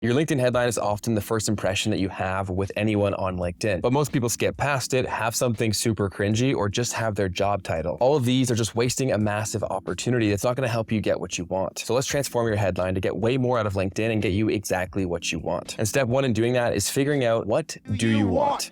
Your LinkedIn headline is often the first impression that you have with anyone on LinkedIn, but most people skip past it, have something super cringy, or just have their job title. All of these are just wasting a massive opportunity that's not going to help you get what you want. So let's transform your headline to get way more out of LinkedIn and get you exactly what you want. And step one in doing that is figuring out, what do you want?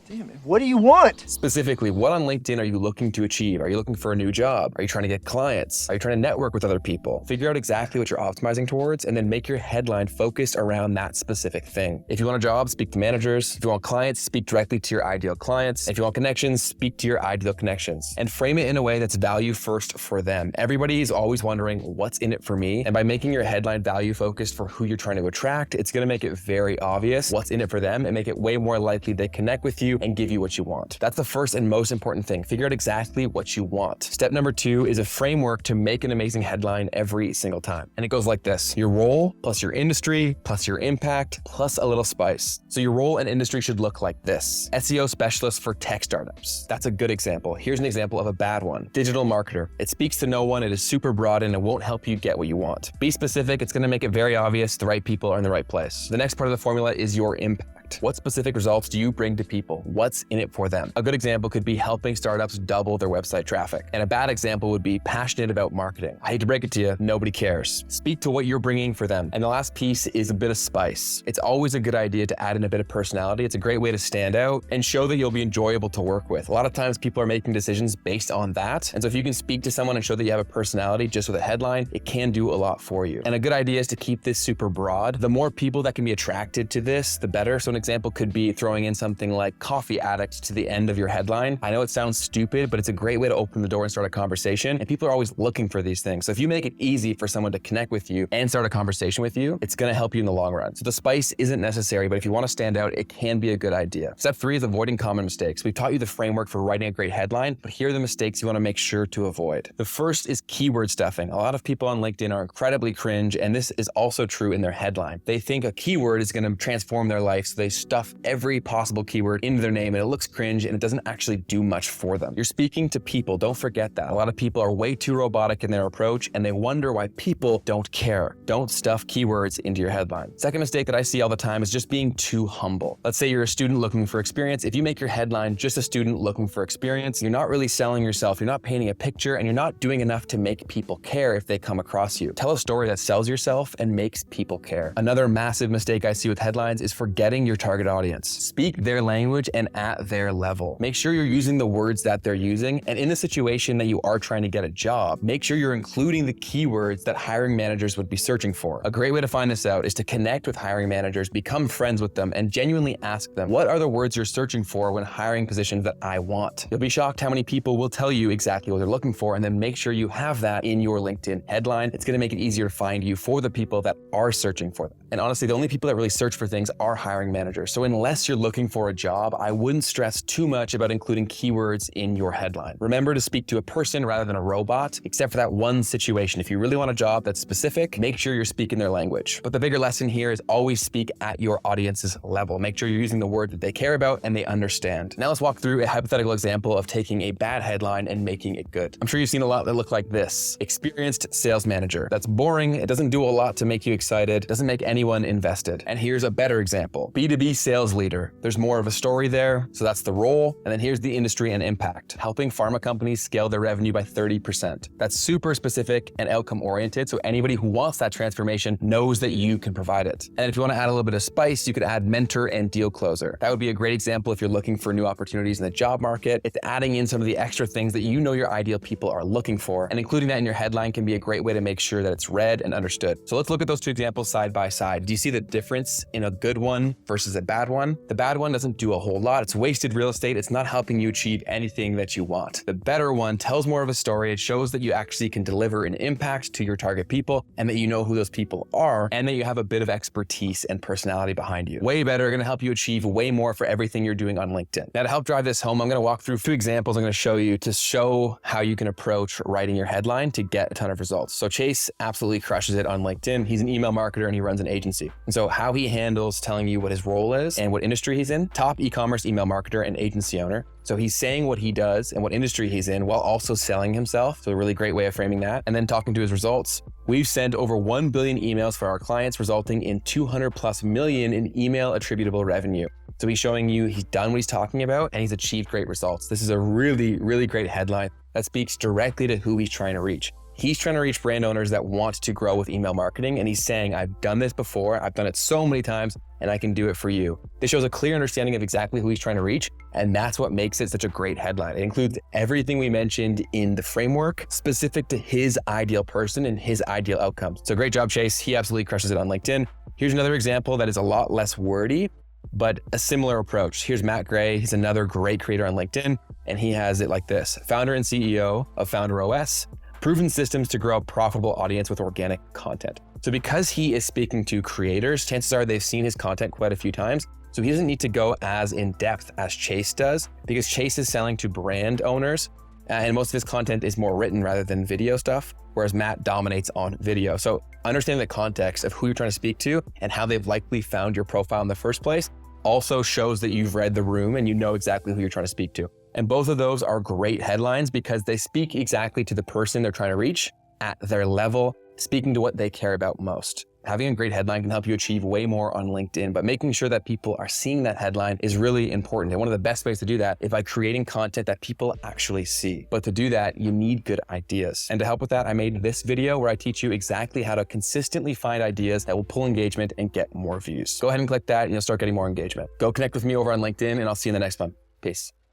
Damn it, what do you want? Specifically, what on LinkedIn are you looking to achieve? Are you looking for a new job? Are you trying to get clients? Are you trying to network with other people? Figure out exactly what you're optimizing towards and then make your headline focused around that specific thing. If you want a job, speak to managers. If you want clients, speak directly to your ideal clients. If you want connections, speak to your ideal connections. And frame it in a way that's value first for them. Everybody is always wondering, what's in it for me? And by making your headline value focused for who you're trying to attract, it's going to make it very obvious what's in it for them and make it way more likely they connect with you and give you what you want. That's the first and most important thing. Figure out exactly what you want. Step number 2 is a framework to make an amazing headline every single time. And it goes like this: your role plus your industry plus your impact plus a little spice. So your role and industry should look like this: SEO specialist for tech startups. That's a good example. Here's an example of a bad one: digital marketer. It speaks to no one, it is super broad, and it won't help you get what you want. Be specific. It's going to make it very obvious the right people are in the right place. The next part of the formula is your impact. What specific results do you bring to people? What's in it for them? A good example could be helping startups double their website traffic. And a bad example would be passionate about marketing. I hate to break it to you, nobody cares. Speak to what you're bringing for them. And the last piece is a bit of spice. It's always a good idea to add in a bit of personality. It's a great way to stand out and show that you'll be enjoyable to work with. A lot of times people are making decisions based on that. And so if you can speak to someone and show that you have a personality just with a headline, it can do a lot for you. And a good idea is to keep this super broad. The more people that can be attracted to this, the better. So an example could be throwing in something like coffee addict to the end of your headline. I know it sounds stupid, but it's a great way to open the door and start a conversation. And people are always looking for these things. So if you make it easy for someone to connect with you and start a conversation with you, it's going to help you in the long run. So the spice isn't necessary, but if you want to stand out, it can be a good idea. Step 3 is avoiding common mistakes. We've taught you the framework for writing a great headline, but here are the mistakes you want to make sure to avoid. The first is keyword stuffing. A lot of people on LinkedIn are incredibly cringe, and this is also true in their headline. They think a keyword is going to transform their life, so they stuff every possible keyword into their name, and it looks cringe and it doesn't actually do much for them. You're speaking to people. Don't forget that. A lot of people are way too robotic in their approach, and they wonder why people don't care. Don't stuff keywords into your headline. Second mistake that I see all the time is just being too humble. Let's say you're a student looking for experience. If you make your headline just a student looking for experience, you're not really selling yourself. You're not painting a picture, and you're not doing enough to make people care if they come across you. Tell a story that sells yourself and makes people care. Another massive mistake I see with headlines is forgetting your target audience. Speak their language and at their level. Make sure you're using the words that they're using, and in the situation that you are trying to get a job, make sure you're including the keywords that hiring managers would be searching for. A great way to find this out is to connect with hiring managers, become friends with them, and genuinely ask them, what are the words you're searching for when hiring positions that I want? You'll be shocked how many people will tell you exactly what they're looking for, and then make sure you have that in your LinkedIn headline. It's going to make it easier to find you for the people that are searching for them. And honestly, the only people that really search for things are hiring managers. So unless you're looking for a job, I wouldn't stress too much about including keywords in your headline. Remember to speak to a person rather than a robot, except for that one situation. If you really want a job that's specific, make sure you're speaking their language. But the bigger lesson here is always speak at your audience's level. Make sure you're using the word that they care about and they understand. Now let's walk through a hypothetical example of taking a bad headline and making it good. I'm sure you've seen a lot that look like this: experienced sales manager. That's boring. It doesn't do a lot to make you excited. It doesn't make anyone invested. And here's a better example: B2B sales leader. There's more of a story there. So that's the role. And then here's the industry and impact: helping pharma companies scale their revenue by 30%. That's super specific and outcome oriented. So anybody who wants that transformation knows that you can provide it. And if you want to add a little bit of spice, you could add mentor and deal closer. That would be a great example if you're looking for new opportunities in the job market. It's adding in some of the extra things that you know your ideal people are looking for, and including that in your headline can be a great way to make sure that it's read and understood. So let's look at those two examples side by side. Do you see the difference in a good one versus a bad one? The bad one doesn't do a whole lot. It's wasted real estate. It's not helping you achieve anything that you want. The better one tells more of a story. It shows that you actually can deliver an impact to your target people, and that you know who those people are, and that you have a bit of expertise and personality behind you. Way better, going to help you achieve way more for everything you're doing on LinkedIn. Now, to help drive this home, I'm going to walk through 2 examples I'm going to show you to show how you can approach writing your headline to get a ton of results. So Chase absolutely crushes it on LinkedIn. He's an email marketer and he runs an agency. And so how he handles telling you what his role role is and what industry he's in. Top e-commerce email marketer and agency owner. So he's saying what he does and what industry he's in while also selling himself. So a really great way of framing that. And then talking to his results. We've sent over 1 billion emails for our clients, resulting in 200 plus million in email attributable revenue. So he's showing you he's done what he's talking about and he's achieved great results. This is a really, really great headline that speaks directly to who he's trying to reach. He's trying to reach brand owners that want to grow with email marketing. And he's saying, I've done this before. I've done it so many times and I can do it for you. This shows a clear understanding of exactly who he's trying to reach. And that's what makes it such a great headline. It includes everything we mentioned in the framework specific to his ideal person and his ideal outcomes. So great job, Chase. He absolutely crushes it on LinkedIn. Here's another example that is a lot less wordy, but a similar approach. Here's Matt Gray. He's another great creator on LinkedIn. And he has it like this: founder and CEO of Founder OS, proven systems to grow a profitable audience with organic content. So because he is speaking to creators, chances are they've seen his content quite a few times. So he doesn't need to go as in depth as Chase does, because Chase is selling to brand owners and most of his content is more written rather than video stuff, whereas Matt dominates on video. So understanding the context of who you're trying to speak to and how they've likely found your profile in the first place also shows that you've read the room and you know exactly who you're trying to speak to. And both of those are great headlines because they speak exactly to the person they're trying to reach at their level, speaking to what they care about most. Having a great headline can help you achieve way more on LinkedIn, but making sure that people are seeing that headline is really important. And one of the best ways to do that is by creating content that people actually see. But to do that, you need good ideas. And to help with that, I made this video where I teach you exactly how to consistently find ideas that will pull engagement and get more views. Go ahead and click that and you'll start getting more engagement. Go connect with me over on LinkedIn and I'll see you in the next one. Peace.